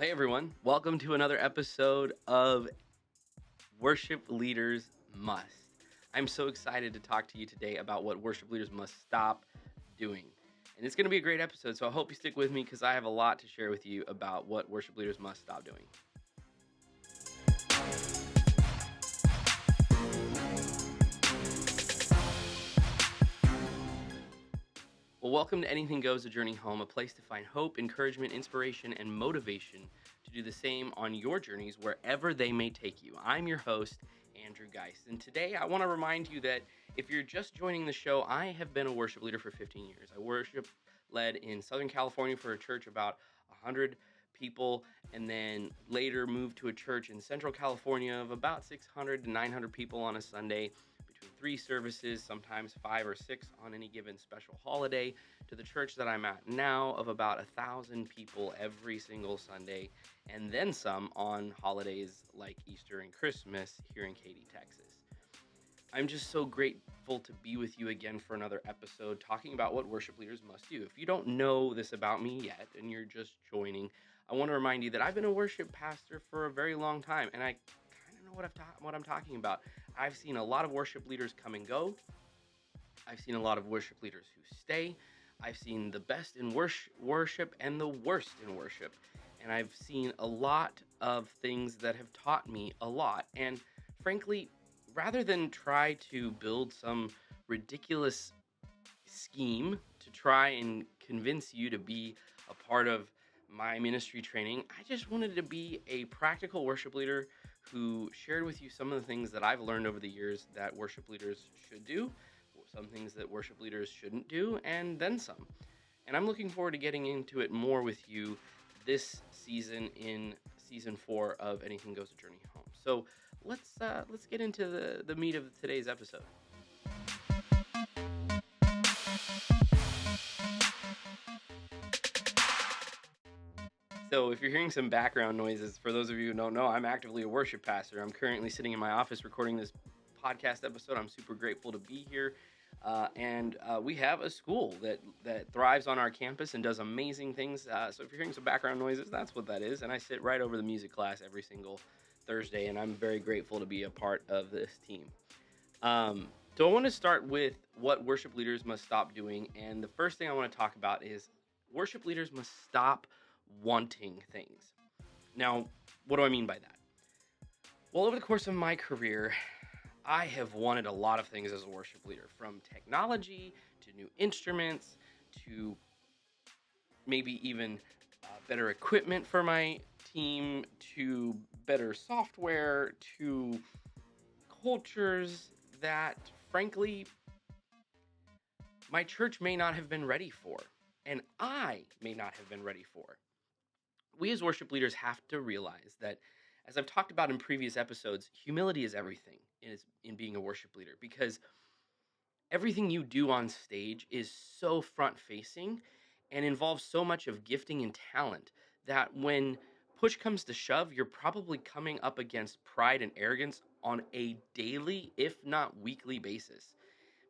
Hey everyone, welcome to another episode of Worship Leaders Must. I'm so excited to talk to you today about what worship leaders must stop doing. And it's going to be a great episode, so I hope you stick with me because I have a lot to share with you about what worship leaders must stop doing. Well, welcome to Anything Goes, a Journey Home, a place to find hope, encouragement, inspiration, and motivation to do the same on your journeys wherever they may take you. I'm your host, Andrew Geist, and today I want to remind you that if you're just joining the show, I have been a worship leader for 15 years. I led in Southern California for a church about 100 people, and then later moved to a church in Central California of about 600 to 900 people on a Sunday, between three services, sometimes 5 or 6 on any given special holiday, to the church that I'm at now of about 1,000 people every single Sunday, and then some on holidays like Easter and Christmas here in Katy, Texas. I'm just so grateful to be with you again for another episode talking about what worship leaders must do. If you don't know this about me yet and you're just joining, I want to remind you that I've been a worship pastor for a very long time, and I kind of know what I'm talking about. I've seen a lot of worship leaders come and go. I've seen a lot of worship leaders who stay. I've seen the best in worship and the worst in worship. And I've seen a lot of things that have taught me a lot. And frankly, rather than try to build some ridiculous scheme to try and convince you to be a part of my ministry training, I just wanted to be a practical worship leader who shared with you some of the things that I've learned over the years that worship leaders should do, some things that worship leaders shouldn't do, and then some. And I'm looking forward to getting into it more with you this season in season 4 of Anything Goes, a Journey Home. So let's get into the meat of today's episode. So if you're hearing some background noises, for those of you who don't know, I'm actively a worship pastor. I'm currently sitting in my office recording this podcast episode. I'm super grateful to be here. And we have a school that thrives on our campus and does amazing things. So if you're hearing some background noises, that's what that is. And I sit right over the music class every single Thursday, and I'm very grateful to be a part of this team. So I want to start with what worship leaders must stop doing. And the first thing I want to talk about is worship leaders must stop wanting things. Now, what do I mean by that? Well, over the course of my career, I have wanted a lot of things as a worship leader, from technology to new instruments to maybe even better equipment for my team, to better software, to cultures that, frankly, my church may not have been ready for, and I may not have been ready for. We as worship leaders have to realize that, as I've talked about in previous episodes, humility is everything in being a worship leader, because everything you do on stage is so front facing and involves so much of gifting and talent that when push comes to shove, you're probably coming up against pride and arrogance on a daily, if not weekly basis,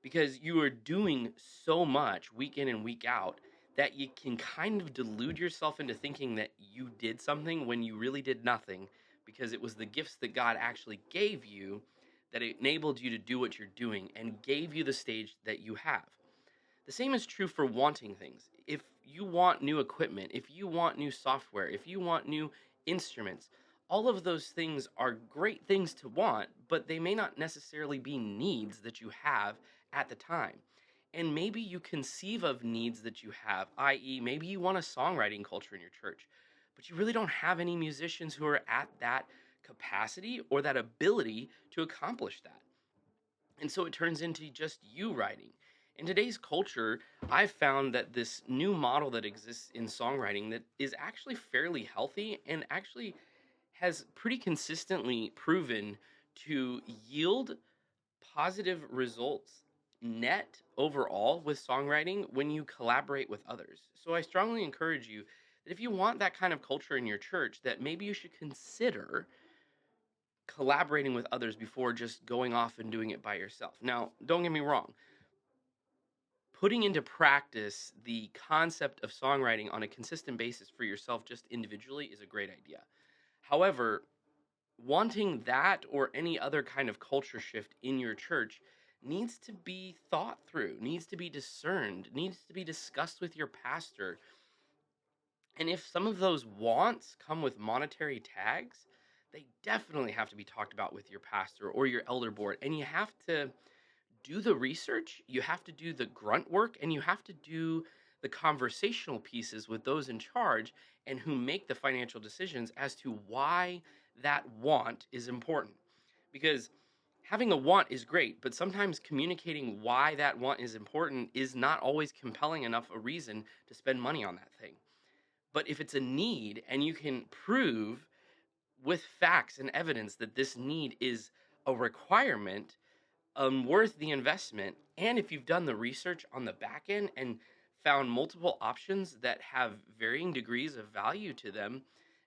because you are doing so much week in and week out that you can kind of delude yourself into thinking that you did something when you really did nothing, because it was the gifts that God actually gave you that enabled you to do what you're doing and gave you the stage that you have. The same is true for wanting things. If you want new equipment, if you want new software, if you want new instruments, all of those things are great things to want, but they may not necessarily be needs that you have at the time. And maybe you conceive of needs that you have, i.e., maybe you want a songwriting culture in your church, but you really don't have any musicians who are at that capacity or that ability to accomplish that. And so it turns into just you writing. In today's culture, I've found that this new model that exists in songwriting that is actually fairly healthy and actually has pretty consistently proven to yield positive results net overall with songwriting when you collaborate with others. So I strongly encourage you that if you want that kind of culture in your church, that maybe you should consider collaborating with others before just going off and doing it by yourself. Now, don't get me wrong. putting into practice the concept of songwriting on a consistent basis for yourself just individually is a great idea. However, wanting that or any other kind of culture shift in your church needs to be thought through, needs to be discerned, needs to be discussed with your pastor. And if some of those wants come with monetary tags, they definitely have to be talked about with your pastor or your elder board. And you have to do the research, you have to do the grunt work, and you have to do the conversational pieces with those in charge and who make the financial decisions as to why that want is important. Because having a want is great, but sometimes communicating why that want is important is not always compelling enough a reason to spend money on that thing. But if it's a need and you can prove with facts and evidence that this need is a requirement, worth the investment, and if you've done the research on the back end and found multiple options that have varying degrees of value to them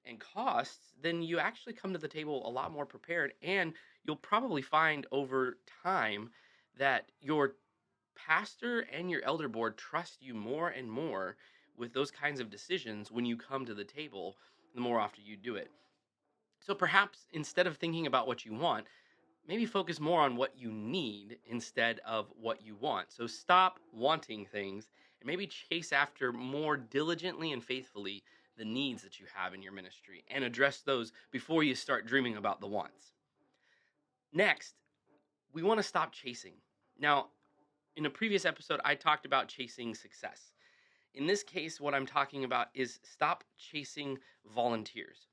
and costs, then you actually come to the table a lot more prepared, and you'll probably find over time that your pastor and your elder board trust you more and more with those kinds of decisions when you come to the table the more often you do it. So perhaps instead of thinking about what you want, maybe focus more on what you need instead of what you want. So stop wanting things and maybe chase after more diligently and faithfully the needs that you have in your ministry and address those before you start dreaming about the wants. Next, we want to stop chasing. Now, in a previous episode, I talked about chasing success. In this case, what I'm talking about is stop chasing volunteers.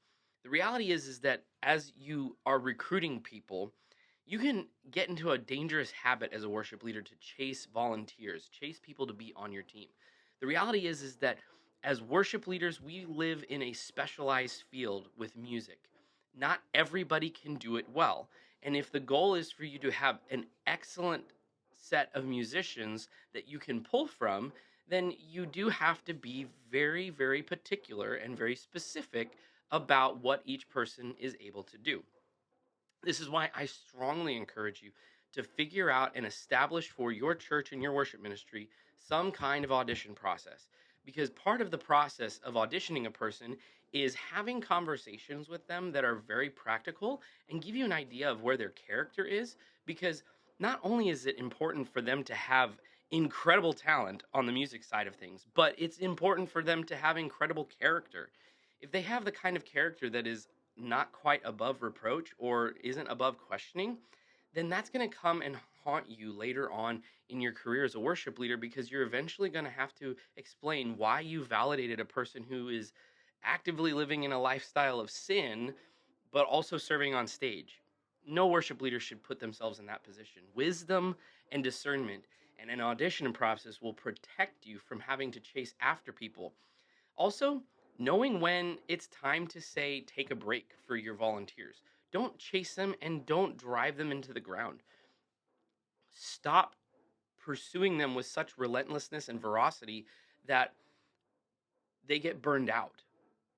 The reality is that as you are recruiting people, you can get into a dangerous habit as a worship leader to chase volunteers, chase people to be on your team. The reality is that as worship leaders, we live in a specialized field with music. Not everybody can do it well. And if the goal is for you to have an excellent set of musicians that you can pull from, then you do have to be very, very particular and very specific about what each person is able to do. This is why I strongly encourage you to figure out and establish for your church and your worship ministry some kind of audition process. Because part of the process of auditioning a person is having conversations with them that are very practical and give you an idea of where their character is. Because not only is it important for them to have incredible talent on the music side of things, but it's important for them to have incredible character. If they have the kind of character that is not quite above reproach or isn't above questioning, then that's going to come and haunt you later on in your career as a worship leader, because you're eventually going to have to explain why you validated a person who is actively living in a lifestyle of sin, but also serving on stage. No worship leader should put themselves in that position. Wisdom and discernment and an audition process will protect you from having to chase after people. Also, knowing when it's time to say take a break for your volunteers. Don't chase them and don't drive them into the ground. Stop pursuing them with such relentlessness and veracity that they get burned out.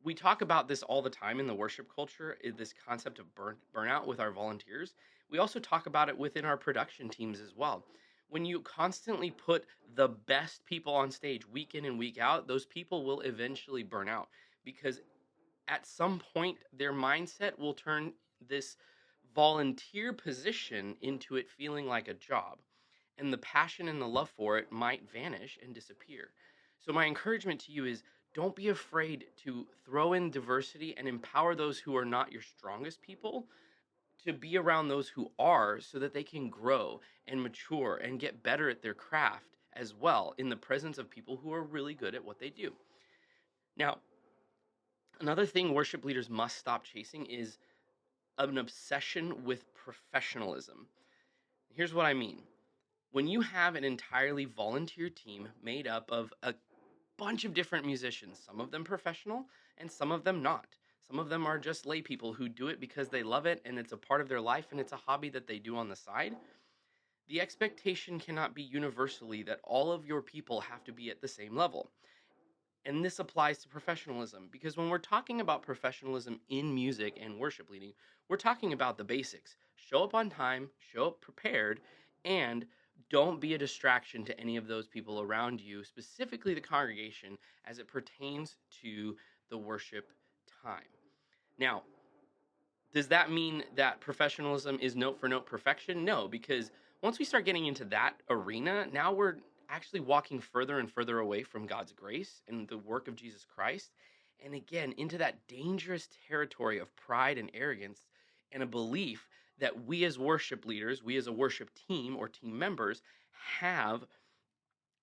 We talk about this all the time in the worship culture, this concept of burnout with our volunteers. We also talk about it within our production teams as well. When you constantly put the best people on stage week in and week out, those people will eventually burn out, because at some point their mindset will turn this volunteer position into it feeling like a job, and the passion and the love for it might vanish and disappear. So my encouragement to you is, don't be afraid to throw in diversity and empower those who are not your strongest people to be around those who are, so that they can grow and mature and get better at their craft as well in the presence of people who are really good at what they do. Now, another thing worship leaders must stop chasing is an obsession with professionalism. Here's what I mean. When you have an entirely volunteer team made up of a bunch of different musicians, some of them professional and some of them not. Some of them are just lay people who do it because they love it and it's a part of their life and it's a hobby that they do on the side. The expectation cannot be universally that all of your people have to be at the same level. And this applies to professionalism, because when we're talking about professionalism in music and worship leading, we're talking about the basics. Show up on time, show up prepared, and Don't be a distraction to any of those people around you, specifically the congregation, as it pertains to the worship time. Now, does that mean that professionalism is note for note perfection? No, because once we start getting into that arena, now we're actually walking further and further away from God's grace and the work of Jesus Christ. And again, into that dangerous territory of pride and arrogance and a belief that we as worship leaders, we as a worship team or team members, have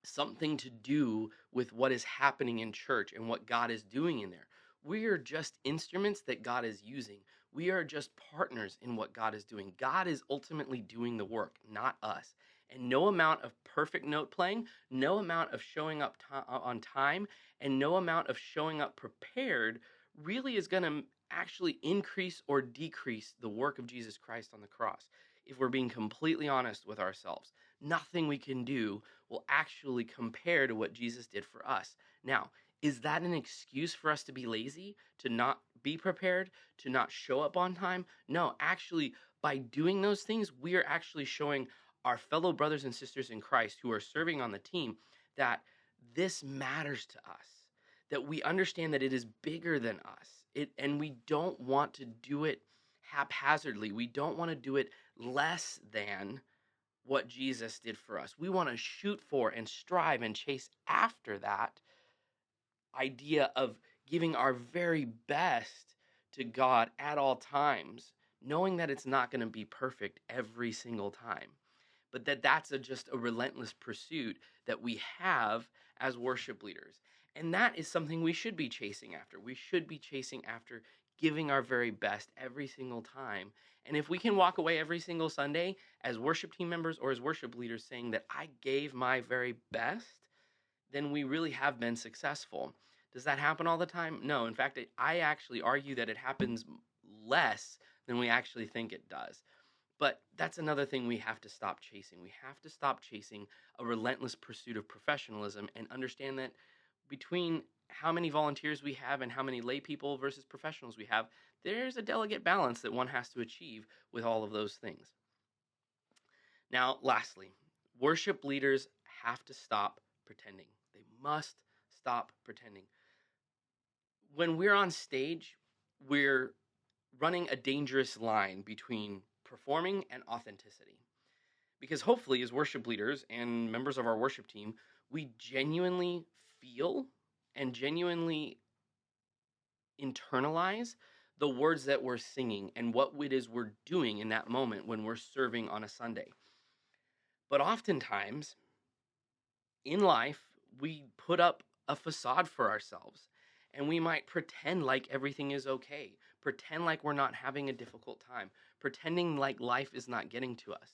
something to do with what is happening in church and what God is doing in there. We are just instruments that God is using. We are just partners in what God is doing. God is ultimately doing the work, not us. And no amount of perfect note playing, no amount of showing up on time, and no amount of showing up prepared really is going to actually increase or decrease the work of Jesus Christ on the cross. If we're being completely honest with ourselves, nothing we can do will actually compare to what Jesus did for us. Now, is that an excuse for us to be lazy, to not be prepared, to not show up on time? No, actually, by doing those things, we are actually showing our fellow brothers and sisters in Christ who are serving on the team that this matters to us, that we understand that it is bigger than us. And we don't want to do it haphazardly. We don't want to do it less than what Jesus did for us. We want to shoot for and strive and chase after that idea of giving our very best to God at all times, knowing that it's not going to be perfect every single time, but that's just a relentless pursuit that we have as worship leaders. And that is something we should be chasing after. We should be chasing after giving our very best every single time. And if we can walk away every single Sunday as worship team members or as worship leaders saying that I gave my very best, then we really have been successful. Does that happen all the time? No. In fact, I actually argue that it happens less than we actually think it does. But that's another thing we have to stop chasing. We have to stop chasing a relentless pursuit of professionalism and understand that between how many volunteers we have and how many lay people versus professionals we have, there's a delicate balance that one has to achieve with all of those things. Now, lastly, worship leaders have to stop pretending. They must stop pretending. When we're on stage, we're running a dangerous line between performing and authenticity. Because hopefully, as worship leaders and members of our worship team, we genuinely feel and genuinely internalize the words that we're singing and what it is we're doing in that moment when we're serving on a Sunday. But oftentimes in life, we put up a facade for ourselves and we might pretend like everything is okay, pretend like we're not having a difficult time, pretending like life is not getting to us.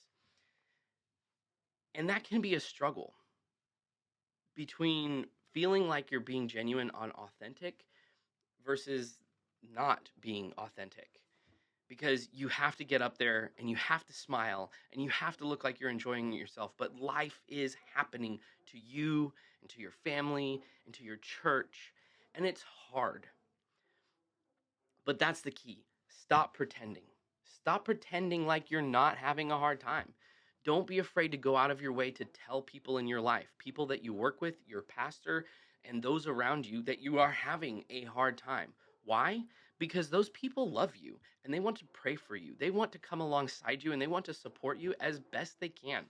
And that can be a struggle between feeling like you're being genuine and authentic versus not being authentic. Because you have to get up there and you have to smile and you have to look like you're enjoying yourself. But life is happening to you and to your family and to your church. And it's hard. But that's the key. Stop pretending. Stop pretending like you're not having a hard time. Don't be afraid to go out of your way to tell people in your life, people that you work with, your pastor, and those around you, that you are having a hard time. Why? Because those people love you and they want to pray for you. They want to come alongside you and they want to support you as best they can.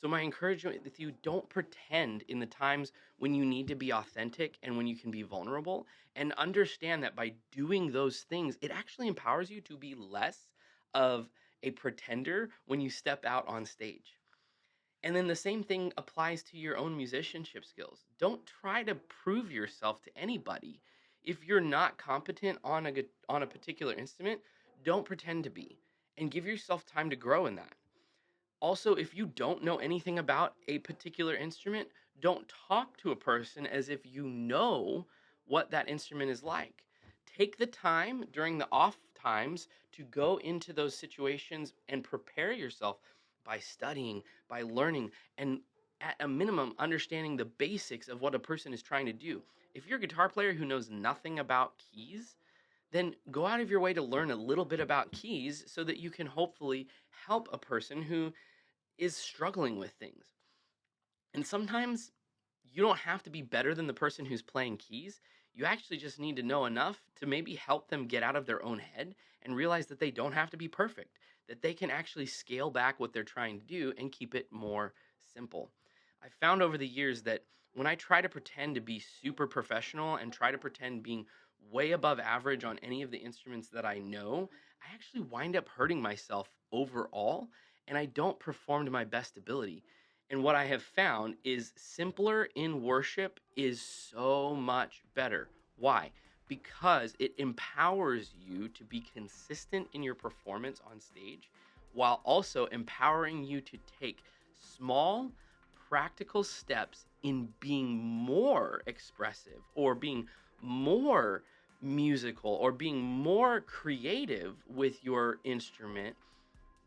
So my encouragement with you, don't pretend in the times when you need to be authentic and when you can be vulnerable, and understand that by doing those things, it actually empowers you to be less of a pretender when you step out on stage. And then the same thing applies to your own musicianship skills. Don't try to prove yourself to anybody. If you're not competent on a particular instrument, don't pretend to be, and give yourself time to grow in that. Also, if you don't know anything about a particular instrument, don't talk to a person as if you know what that instrument is like. Take the time during the off times to go into those situations and prepare yourself by studying, by learning, and at a minimum, understanding the basics of what a person is trying to do. If you're a guitar player who knows nothing about keys, then go out of your way to learn a little bit about keys so that you can hopefully help a person who is struggling with things. And sometimes you don't have to be better than the person who's playing keys. You actually just need to know enough to maybe help them get out of their own head and realize that they don't have to be perfect, that they can actually scale back what they're trying to do and keep it more simple. I found over the years that when I try to pretend to be super professional and try to pretend being way above average on any of the instruments that I know, I actually wind up hurting myself overall and I don't perform to my best ability. And what I have found is simpler in worship is so much better. Why? Because it empowers you to be consistent in your performance on stage while also empowering you to take small, practical steps in being more expressive or being more musical or being more creative with your instrument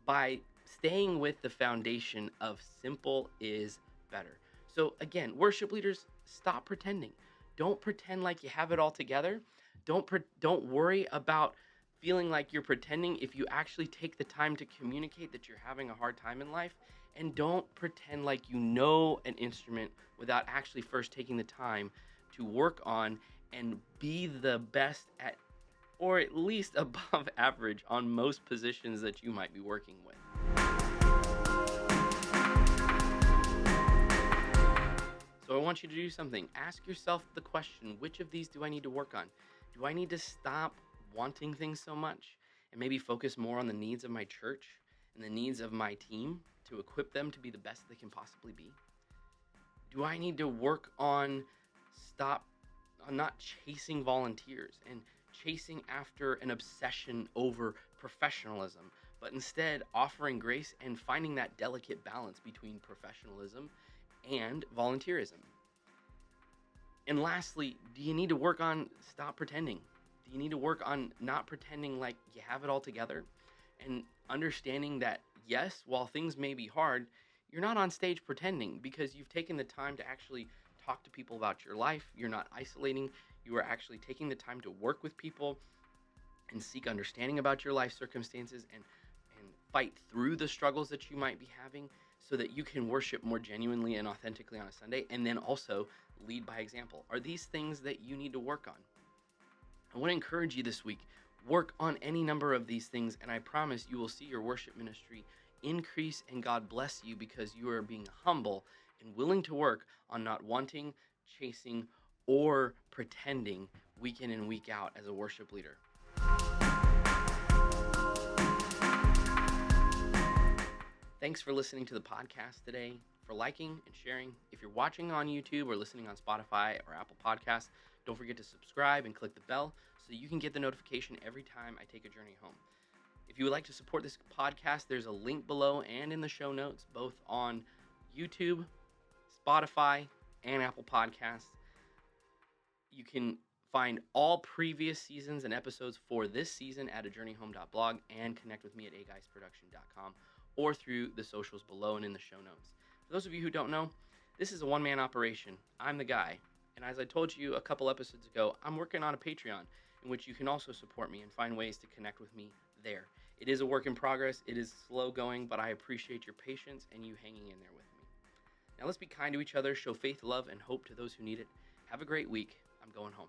by staying with the foundation of simple is better. So again, worship leaders, stop pretending. Don't pretend like you have it all together. Don't worry about feeling like you're pretending if you actually take the time to communicate that you're having a hard time in life, and don't pretend like you know an instrument without actually first taking the time to work on and be the best at, or at least above average on most positions that you might be working with. So I want you to do something. Ask yourself the question, which of these do I need to work on? Do I need to stop wanting things so much and maybe focus more on the needs of my church and the needs of my team to equip them to be the best they can possibly be? Do I need to work on not chasing volunteers and chasing after an obsession over professionalism, but instead offering grace and finding that delicate balance between professionalism and volunteerism? And lastly, do you need to work on stop pretending? Do you need to work on not pretending like you have it all together and understanding that, yes, while things may be hard, you're not on stage pretending because you've taken the time to actually talk to people about your life. You're not isolating. You are actually taking the time to work with people and seek understanding about your life circumstances and fight through the struggles that you might be having so that you can worship more genuinely and authentically on a Sunday, and then also lead by example. Are these things that you need to work on? I want to encourage you this week, work on any number of these things, and I promise you will see your worship ministry increase and God bless you because you are being humble and willing to work on not wanting, chasing, or pretending week in and week out as a worship leader. Thanks for listening to the podcast today, for liking and sharing. If you're watching on YouTube or listening on Spotify or Apple Podcasts, don't forget to subscribe and click the bell so you can get the notification every time I take a journey home. If you would like to support this podcast, there's a link below and in the show notes, both on YouTube, Spotify, and Apple Podcasts. You can find all previous seasons and episodes for this season at ajourneyhome.blog and connect with me at aguysproduction.com or through the socials below and in the show notes. For those of you who don't know, this is a one-man operation. I'm the guy. And as I told you a couple episodes ago, I'm working on a Patreon in which you can also support me and find ways to connect with me there. It is a work in progress. It is slow going, but I appreciate your patience and you hanging in there with me. Now let's be kind to each other, show faith, love, and hope to those who need it. Have a great week. I'm going home.